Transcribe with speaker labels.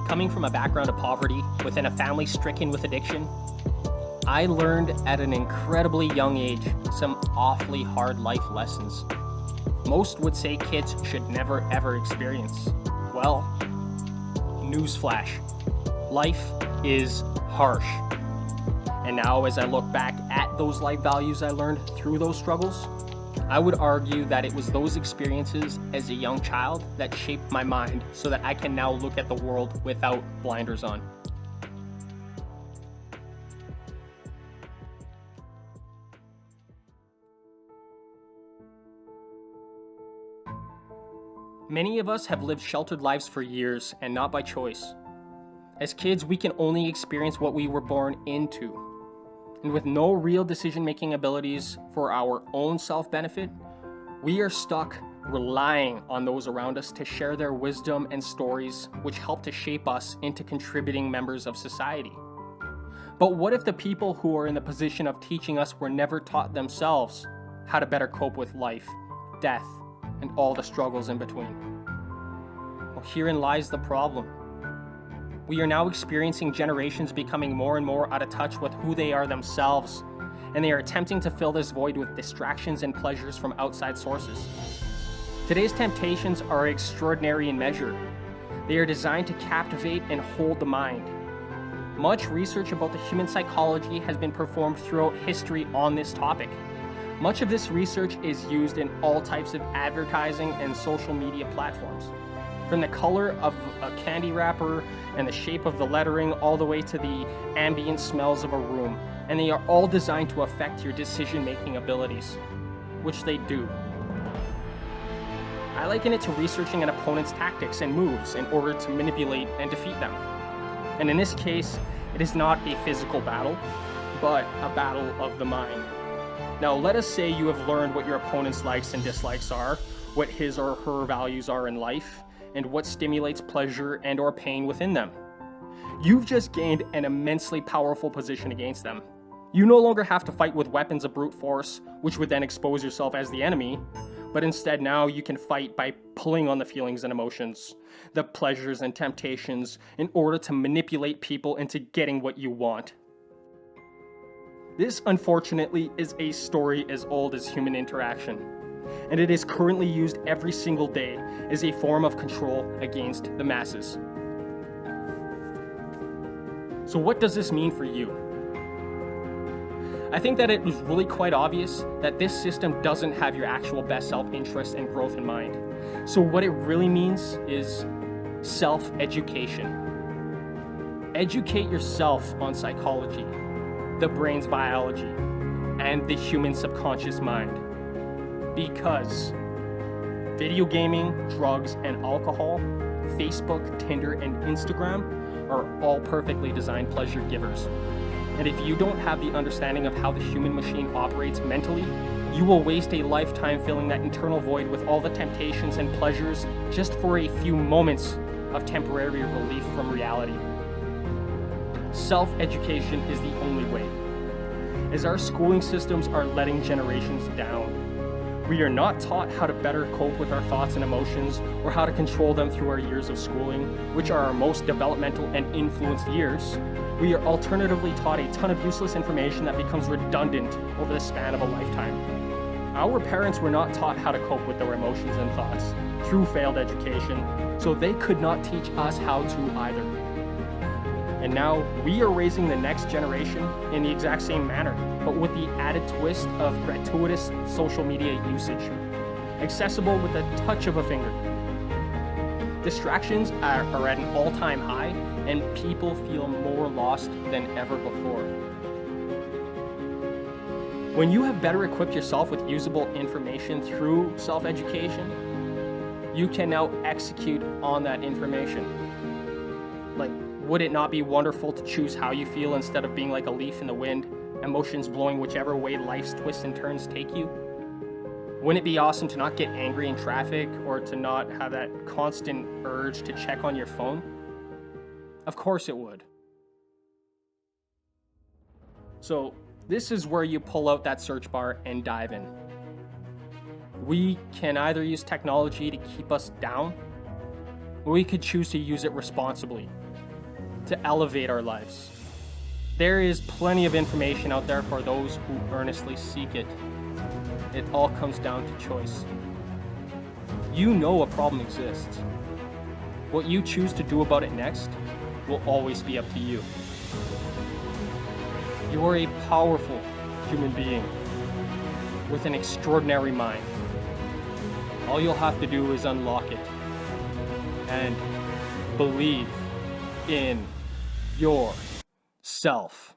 Speaker 1: Coming from a background of poverty within a family stricken with addiction, I learned at an incredibly young age some awfully hard life lessons. Most would say kids should never ever experience. Well, newsflash, life is harsh. And now as I look back at those life values I learned through those struggles, I would argue that it was those experiences as a young child that shaped my mind so that I can now look at the world without blinders on. Many of us have lived sheltered lives for years and not by choice. As kids, we can only experience what we were born into. And with no real decision-making abilities for our own self-benefit, we are stuck relying on those around us to share their wisdom and stories which help to shape us into contributing members of society. But what if the people who are in the position of teaching us were never taught themselves how to better cope with life, death, and all the struggles in between? Well, herein lies the problem. We are now experiencing generations becoming more and more out of touch with who they are themselves, and they are attempting to fill this void with distractions and pleasures from outside sources. Today's temptations are extraordinary in measure. They are designed to captivate and hold the mind. Much research about the human psychology has been performed throughout history on this topic. Much of this research is used in all types of advertising and social media platforms. From the color of a candy wrapper and the shape of the lettering all the way to the ambient smells of a room. And they are all designed to affect your decision-making abilities, which they do. I liken it to researching an opponent's tactics and moves in order to manipulate and defeat them. And in this case, it is not a physical battle, but a battle of the mind. Now, let us say you have learned what your opponent's likes and dislikes are, what his or her values are in life, and what stimulates pleasure and or pain within them. You've just gained an immensely powerful position against them. You no longer have to fight with weapons of brute force, which would then expose yourself as the enemy, but instead now you can fight by pulling on the feelings and emotions, the pleasures and temptations, in order to manipulate people into getting what you want. This, unfortunately, is a story as old as human interaction, and it is currently used every single day as a form of control against the masses. So what does this mean for you? I think that it was really quite obvious that this system doesn't have your actual best self-interest and growth in mind. So what it really means is self-education. Educate yourself on psychology, the brain's biology, and the human subconscious mind. Because video gaming, drugs, and alcohol, Facebook, Tinder, and Instagram are all perfectly designed pleasure givers. And if you don't have the understanding of how the human machine operates mentally, you will waste a lifetime filling that internal void with all the temptations and pleasures just for a few moments of temporary relief from reality. Self-education is the only way, as our schooling systems are letting generations down. We are not taught how to better cope with our thoughts and emotions or how to control them through our years of schooling, which are our most developmental and influenced years. We are alternatively taught a ton of useless information that becomes redundant over the span of a lifetime. Our parents were not taught how to cope with their emotions and thoughts through failed education, so they could not teach us how to either. And now we are raising the next generation in the exact same manner, but with the added twist of gratuitous social media usage, accessible with a touch of a finger. Distractions are at an all-time high, and people feel more lost than ever before. When you have better equipped yourself with usable information through self-education, you can now execute on that information. Like, would it not be wonderful to choose how you feel instead of being like a leaf in the wind, emotions blowing whichever way life's twists and turns take you? Wouldn't it be awesome to not get angry in traffic or to not have that constant urge to check on your phone? Of course it would. So this is where you pull out that search bar and dive in. We can either use technology to keep us down, or we could choose to use it responsibly to elevate our lives. There is plenty of information out there for those who earnestly seek it. It all comes down to choice. You know a problem exists. What you choose to do about it next will always be up to you. You are a powerful human being with an extraordinary mind. All you'll have to do is unlock it and believe in yourself.